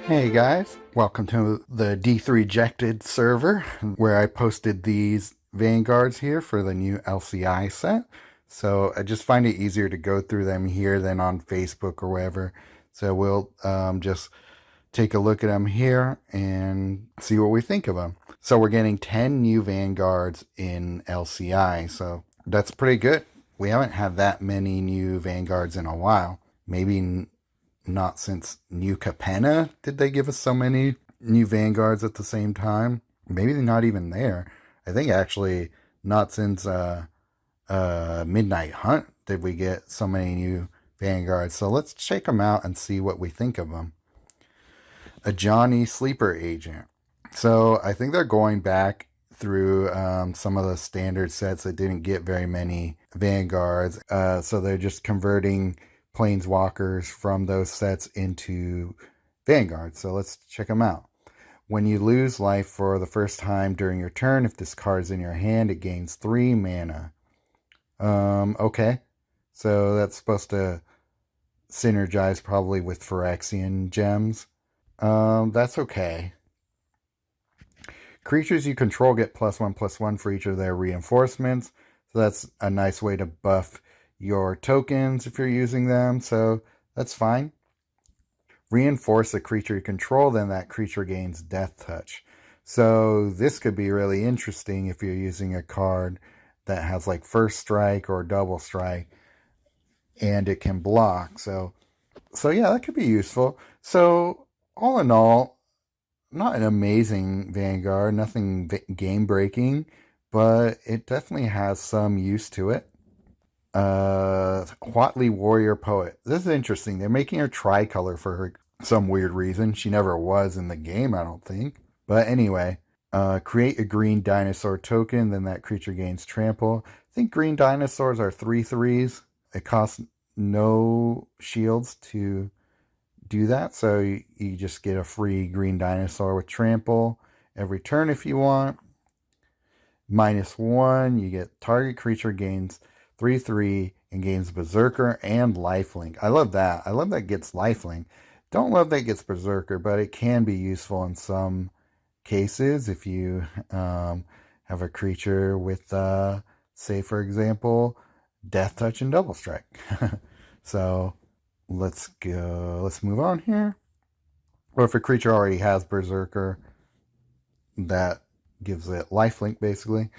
Hey guys, welcome to the D3Jected server where I posted these vanguards here for the new LCI set. So I just find it easier to go through them here than on Facebook or wherever. So we'll just take a look at them here and see what we think of them. So we're getting 10 new vanguards in LCI, so that's pretty good. We haven't had that many new vanguards in a while. Maybe not since New Capenna did they give us so many new vanguards at the same time. Maybe they're not even there. I think actually not since Midnight Hunt did we get so many new vanguards. So let's check them out and see what we think of them. Ajani Sleeper Agent. So I think they're going back through some of the standard sets that didn't get very many vanguards. So they're just converting planeswalkers from those sets into vanguards. So let's check them out. When you lose life for the first time during your turn, if this card's in your hand, it gains 3 mana. Okay. So that's supposed to synergize probably with Phyrexian gems. That's okay. Creatures you control get +1/+1 for each of their reinforcements. So that's a nice way to buff your tokens if you're using them, so that's fine. Reinforce a creature you control, then that creature gains Death Touch. So this could be really interesting if you're using a card that has like first strike or double strike and it can block. So yeah, that could be useful. So all in all, not an amazing Vanguard, nothing game breaking, but it definitely has some use to it. Huatli Warrior Poet. This is interesting. They're making her tricolor for her some weird reason. She never was in the game, I don't think. But anyway, create a green dinosaur token, then that creature gains trample. I think green dinosaurs are 3/3s. It costs no shields to do that, so you just get a free green dinosaur with trample every turn if you want. -1, you get target creature gains 3/3 and gains Berserker and Lifelink. I love that. I love that it gets Lifelink. Don't love that it gets Berserker, but it can be useful in some cases if you have a creature with, say, for example, Death Touch and Double Strike. So let's move on here. Or if a creature already has Berserker, that gives it lifelink basically.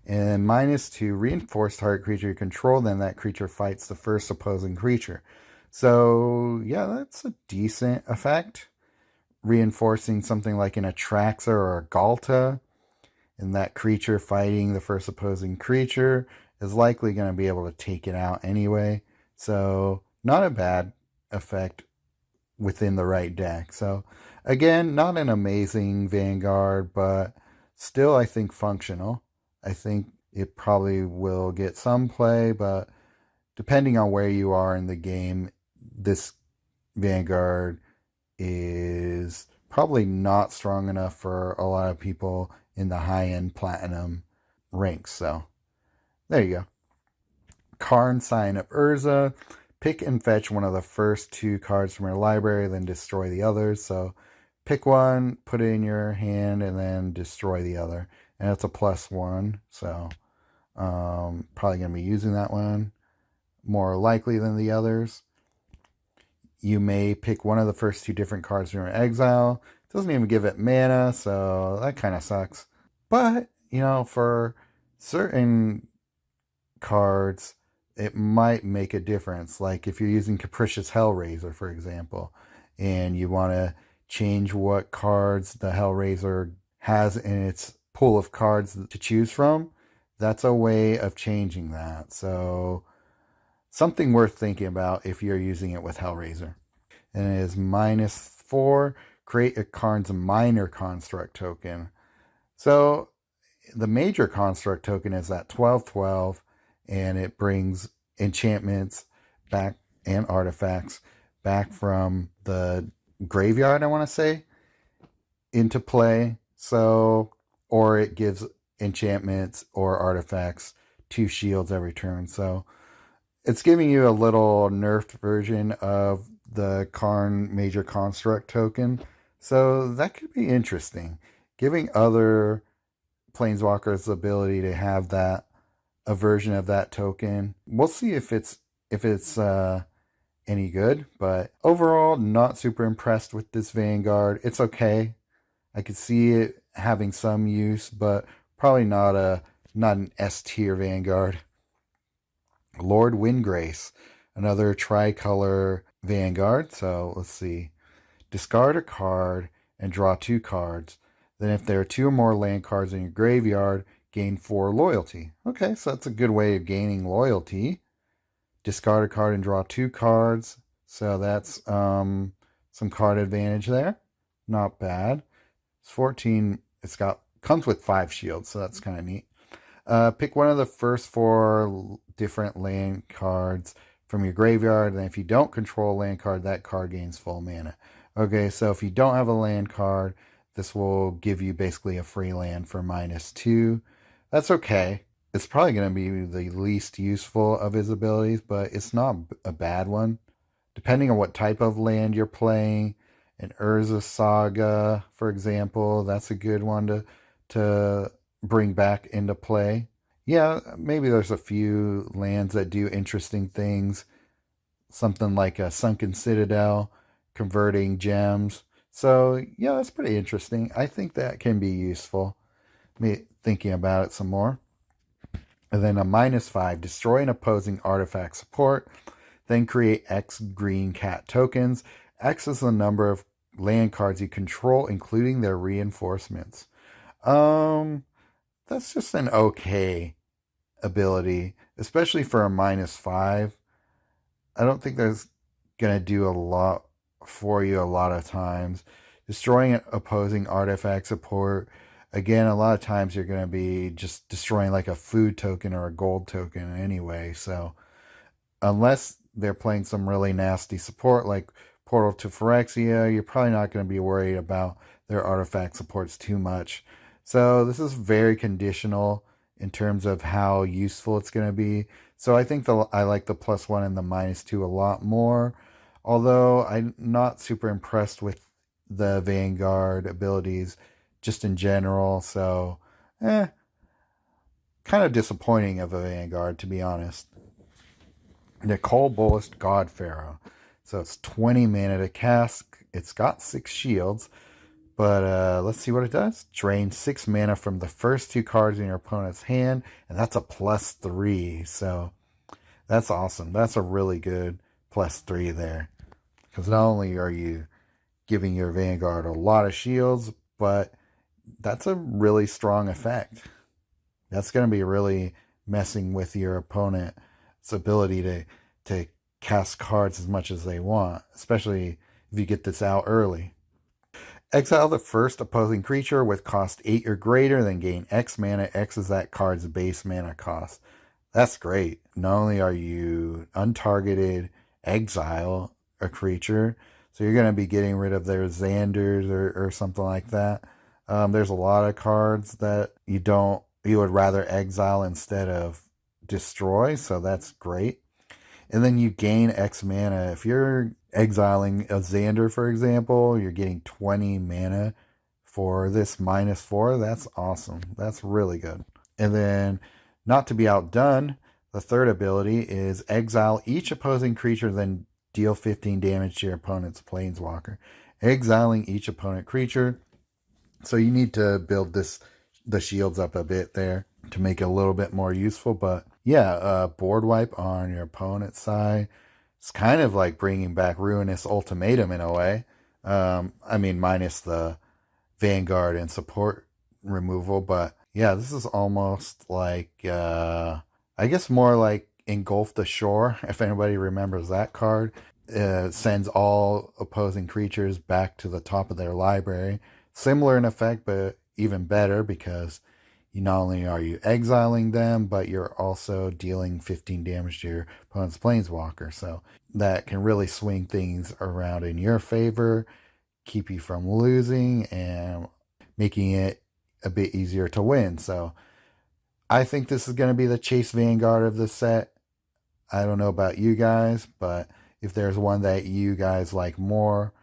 And -2, reinforce target creature you control, then that creature fights the first opposing creature. So yeah, that's a decent effect. Reinforcing something like an Atraxa or a Galta, and that creature fighting the first opposing creature is likely going to be able to take it out anyway. So not a bad effect within the right deck. So again, not an amazing Vanguard, but still I think functional. I think it probably will get some play, but depending on where you are in the game, this Vanguard is probably not strong enough for a lot of people in the high-end platinum ranks. So there you go. Karn, Scion of Urza. Pick and fetch one of the first 2 cards from your library, then destroy the others. So pick one, put it in your hand, and then destroy the other. And it's a +1, so probably going to be using that one more likely than the others. You may pick one of the first 2 different cards from your exile. It doesn't even give it mana, so that kind of sucks. But, you know, for certain cards, it might make a difference. Like if you're using Capricious Hellraiser, for example, and you want to change what cards the Hellraiser has in its pool of cards to choose from, that's a way of changing that. So something worth thinking about if you're using it with Hellraiser. And it is -4, create a Karn's minor construct token. So the major construct token is that 12/12, and it brings enchantments back and artifacts back from the graveyard, I want to say, into play. So, or it gives enchantments or artifacts 2 shields every turn. So it's giving you a little nerfed version of the Karn major construct token. So that could be interesting. Giving other planeswalkers the ability to have that a version of that token. We'll see if it's any good, but overall not super impressed with this Vanguard. It's okay. I could see it having some use, but probably not an S tier Vanguard. Lord Windgrace, another tricolor Vanguard. So let's see. Discard a card and draw 2 cards. Then if there are 2 or more land cards in your graveyard, gain 4 loyalty. Okay, so that's a good way of gaining loyalty. Discard a card and draw 2 cards. So that's some card advantage there. Not bad. It's 14. Comes with 5 shields, so that's kind of neat. Pick one of the first 4 different land cards from your graveyard, and if you don't control a land card, that card gains full mana. Okay, so if you don't have a land card, this will give you basically a free land for -2. That's okay. It's probably going to be the least useful of his abilities, but it's not a bad one. Depending on what type of land you're playing, an Urza Saga, for example, that's a good one to bring back into play. Yeah, maybe there's a few lands that do interesting things. Something like a Sunken Citadel, converting gems. So, yeah, that's pretty interesting. I think that can be useful. Me thinking about it some more. And then a -5, destroy an opposing artifact support. Then create X green cat tokens. X is the number of land cards you control, including their reinforcements. That's just an okay ability, especially for a -5. I don't think there's gonna do a lot for you a lot of times. Destroying an opposing artifact support. Again, a lot of times you're gonna be just destroying like a food token or a gold token anyway. So unless they're playing some really nasty support like Portal to Phyrexia, you're probably not going to be worried about their artifact supports too much. So this is very conditional in terms of how useful it's going to be. So I think I like the +1 and the -2 a lot more. Although I'm not super impressed with the Vanguard abilities just in general. So, kind of disappointing of a Vanguard, to be honest. Nicol, Bolas, God Pharaoh. So it's 20 mana to cast. It's got 6 shields. But let's see what it does. Drain 6 mana from the first 2 cards in your opponent's hand. And that's a +3. So that's awesome. That's a really good +3 there. Because not only are you giving your Vanguard a lot of shields, but that's a really strong effect. That's going to be really messing with your opponent's ability to cast cards as much as they want, especially if you get this out early. Exile the first opposing creature with cost 8 or greater, then gain X mana. X is that card's base mana cost. That's great. Not only are you untargeted, exile a creature, so you're going to be getting rid of their Xanders or something like that. There's a lot of cards that you would rather exile instead of destroy, so that's great. And then you gain X mana. If you're exiling a Xander, for example, you're getting 20 mana for this -4. That's awesome. That's really good. And then, not to be outdone, the third ability is exile each opposing creature, then deal 15 damage to your opponent's planeswalker. Exiling each opponent creature. So you need to build the shields up a bit there to make it a little bit more useful. But yeah, board wipe on your opponent's side. It's kind of like bringing back Ruinous Ultimatum in a way. I mean, minus the Vanguard and support removal. But yeah, this is almost like, I guess more like Engulf the Shore, if anybody remembers that card. Sends all opposing creatures back to the top of their library. Similar in effect, but even better because not only are you exiling them, but you're also dealing 15 damage to your opponent's planeswalker. So that can really swing things around in your favor, keep you from losing, and making it a bit easier to win. So I think this is going to be the Chase Vanguard of the set. I don't know about you guys, but if there's one that you guys like more,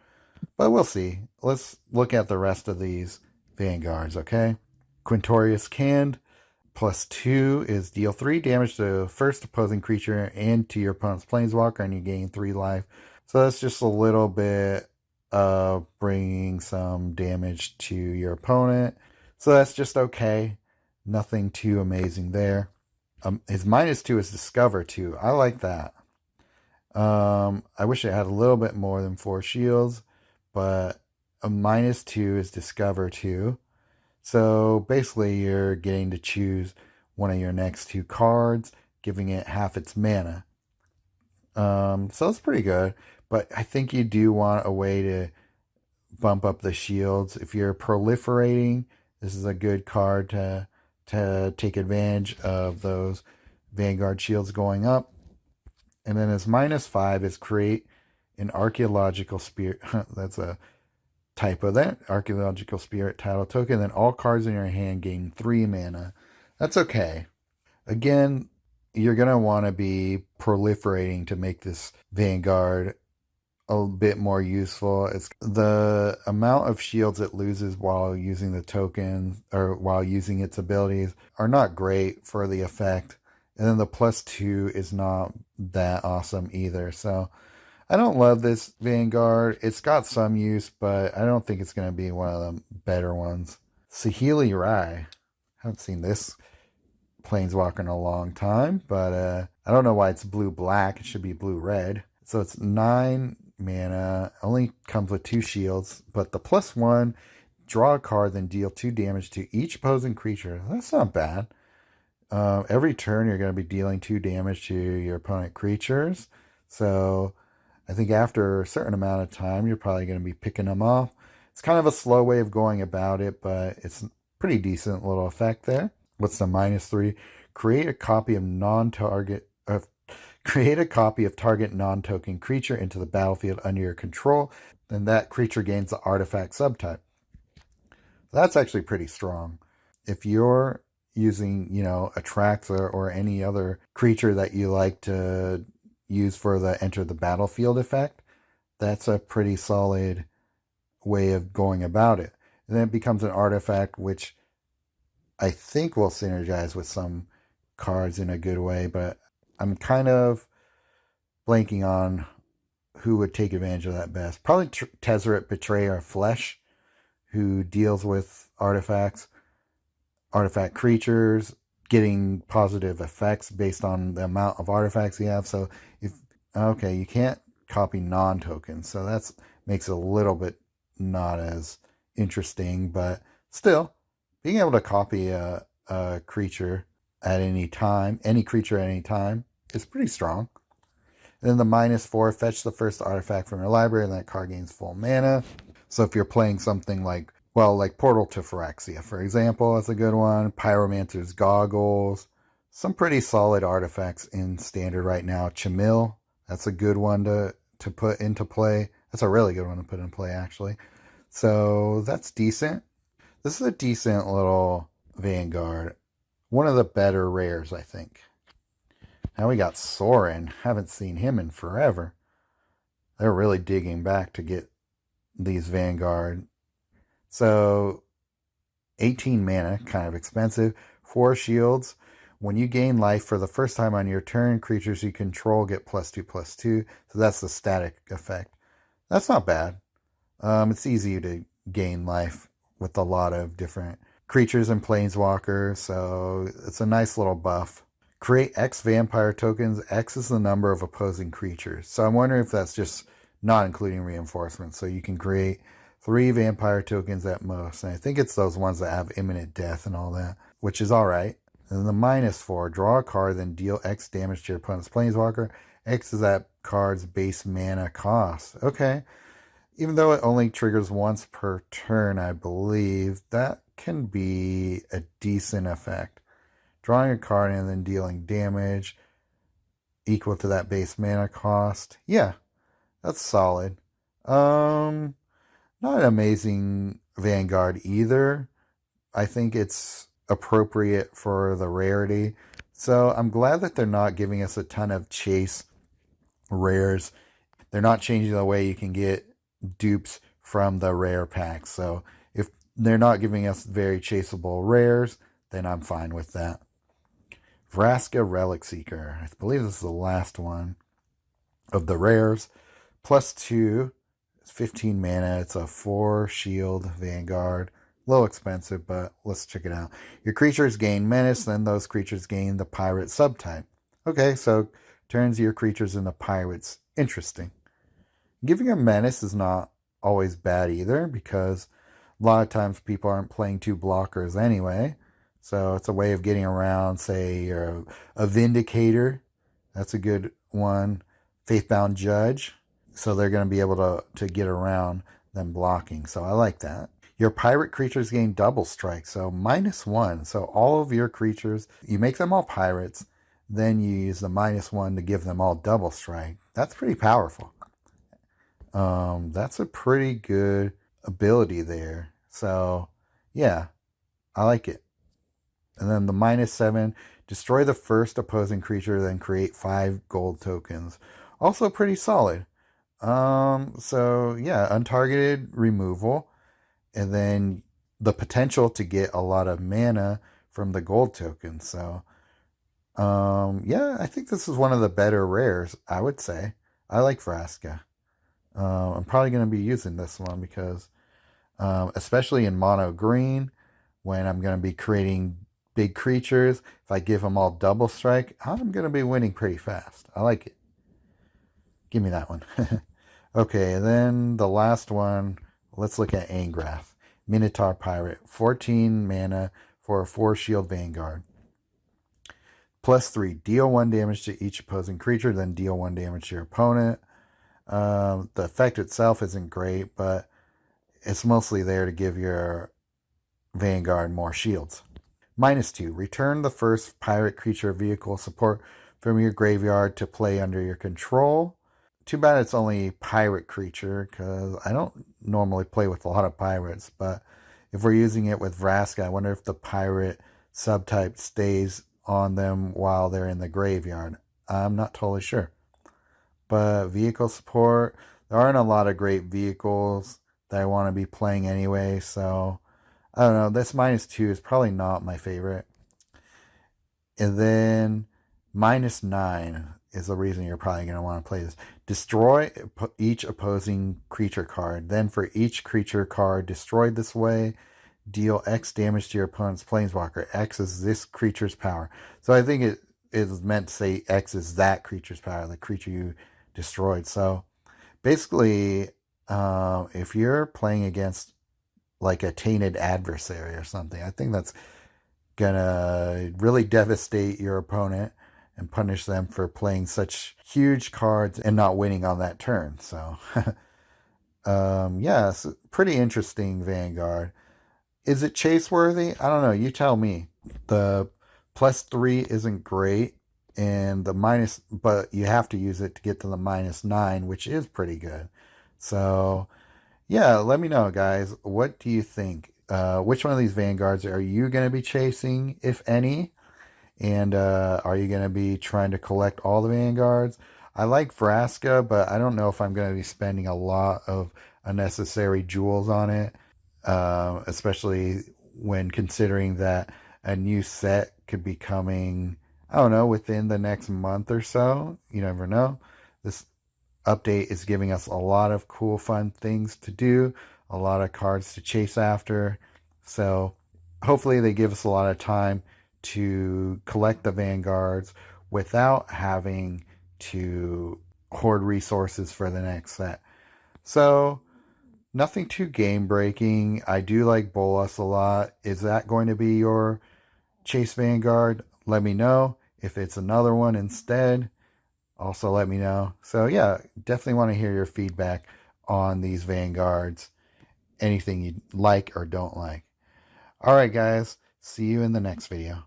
But we'll see. Let's look at the rest of these vanguards, okay? Quintorius Kand, +2 is deal 3 damage to first opposing creature and to your opponent's planeswalker, and you gain 3 life. So that's just a little bit of bringing some damage to your opponent. So that's just okay. Nothing too amazing there. His -2 is Discover 2. I like that. I wish it had a little bit more than 4 shields, but a -2 is Discover 2. So basically, you're getting to choose one of your next 2 cards, giving it half its mana. So it's pretty good, but I think you do want a way to bump up the shields. If you're proliferating, this is a good card to take advantage of those Vanguard shields going up. And then his -5 is create an archaeological spirit. That's a typo. That archaeological spirit title token. Then all cards in your hand gain 3 mana. That's okay. Again, you're going to want to be proliferating to make this Vanguard a bit more useful. It's the amount of shields it loses while using the tokens or while using its abilities are not great for the effect. And then the +2 is not that awesome either. So I don't love this Vanguard. It's got some use, but I don't think it's going to be one of the better ones. Saheeli Rai. Haven't seen this Planeswalker in a long time, but I don't know why it's blue-black. It should be blue-red. So it's 9 mana, only comes with 2 shields, but the +1, draw a card, then deal 2 damage to each opposing creature. That's not bad. Every turn you're going to be dealing 2 damage to your opponent creatures. So I think after a certain amount of time, you're probably going to be picking them off. It's kind of a slow way of going about it, but it's a pretty decent little effect there. What's the -3? Create a copy of target non-token creature into the battlefield under your control. Then that creature gains the artifact subtype. That's actually pretty strong. If you're using, a Traxler or any other creature that you like to use for the enter the battlefield effect, that's a pretty solid way of going about it. And then it becomes an artifact, which I think will synergize with some cards in a good way, but I'm kind of blanking on who would take advantage of that best. Probably Tezzeret Betrayer of Flesh, who deals with artifact creatures, getting positive effects based on the amount of artifacts you have. So you can't copy non-tokens, so that makes it a little bit not as interesting, but still, being able to copy a creature at any time, any creature at any time, is pretty strong. And then the -4, fetch the first artifact from your library, and that card gains full mana. So if you're playing something like Portal to Phyrexia, for example, that's a good one. Pyromancer's Goggles. Some pretty solid artifacts in Standard right now. Chamil, that's a good one to put into play. That's a really good one to put in play, actually. So that's decent. This is a decent little Vanguard. One of the better rares, I think. Now we got Sorin. Haven't seen him in forever. They're really digging back to get these Vanguard. So 18 mana, kind of expensive. 4 shields. When you gain life for the first time on your turn, creatures you control get +2/+2. So that's the static effect. That's not bad. It's easy to gain life with a lot of different creatures and planeswalkers, so it's a nice little buff. Create X vampire tokens. X is the number of opposing creatures. So I'm wondering if that's just not including reinforcements. So you can create 3 vampire tokens at most. And I think it's those ones that have imminent death and all that, which is all right. And then the -4, draw a card, then deal X damage to your opponent's planeswalker. X is that card's base mana cost. Okay. Even though it only triggers once per turn, I believe, that can be a decent effect. Drawing a card and then dealing damage equal to that base mana cost. Yeah, that's solid. Not an amazing Vanguard either. I think it's appropriate for the rarity. So I'm glad that they're not giving us a ton of chase rares. They're not changing the way you can get dupes from the rare packs. So if they're not giving us very chaseable rares, then I'm fine with that. Vraska Relic Seeker. I believe this is the last one of the rares. +2. It's 15 mana. It's a 4 shield Vanguard. A little expensive, but let's check it out. Your creatures gain menace, then those creatures gain the pirate subtype. Okay, so turns your creatures into pirates. Interesting. Giving a menace is not always bad either, because a lot of times people aren't playing 2 blockers anyway. So it's a way of getting around, say, you're a Vindicator. That's a good one. Faithbound Judge. So they're going to be able to get around them blocking. So I like that. Your pirate creatures gain double strike, so -1. So all of your creatures, you make them all pirates, then you use the -1 to give them all double strike. That's pretty powerful. That's a pretty good ability there. So yeah, I like it. And then the -7, destroy the first opposing creature, then create 5 gold tokens. Also pretty solid. So yeah, untargeted removal. And then the potential to get a lot of mana from the gold token. So, yeah, I think this is one of the better rares, I would say. I like Vraska. I'm probably going to be using this one because, especially in mono green, when I'm going to be creating big creatures, if I give them all double strike, I'm going to be winning pretty fast. I like it. Give me that one. Okay, and then the last one. Let's look at Angrath. Minotaur Pirate. 14 mana for a 4 shield Vanguard. +3. Deal 1 damage to each opposing creature, then deal 1 damage to your opponent. The effect itself isn't great, but it's mostly there to give your Vanguard more shields. -2. Return the first pirate creature vehicle support from your graveyard to play under your control. Too bad it's only pirate creature, because I don't normally play with a lot of pirates, but if we're using it with Vraska, I wonder if the pirate subtype stays on them while they're in the graveyard. I'm not totally sure. But vehicle support, there aren't a lot of great vehicles that I want to be playing anyway, so I don't know. This -2 is probably not my favorite. And then -9 is the reason you're probably going to want to play this. Destroy each opposing creature card. Then for each creature card destroyed this way, deal X damage to your opponent's planeswalker. X is this creature's power. So I think it is meant to say X is that creature's power, the creature you destroyed. So basically, if you're playing against like a tainted adversary or something, I think that's going to really devastate your opponent and punish them for playing such huge cards and not winning on that turn. So, yeah, it's pretty interesting Vanguard. Is it chase worthy? I don't know. You tell me. The +3 isn't great, and the but you have to use it to get to the -9, which is pretty good. So, yeah, let me know, guys. What do you think? Which one of these Vanguards are you going to be chasing, if any? And are you going to be trying to collect all the Vanguards? I like Vraska, but I don't know if I'm going to be spending a lot of unnecessary jewels on it, especially when considering that a new set could be coming, I don't know, within the next month or so. You never know. This update is giving us a lot of cool, fun things to do, a lot of cards to chase after. So hopefully they give us a lot of time to collect the Vanguards without having to hoard resources for the next set. So, nothing too game breaking. I do like Bolas a lot. Is that going to be your chase Vanguard? Let me know. If it's another one instead, also let me know. So yeah, definitely want to hear your feedback on these Vanguards. Anything you like or don't like. Alright guys, see you in the next video.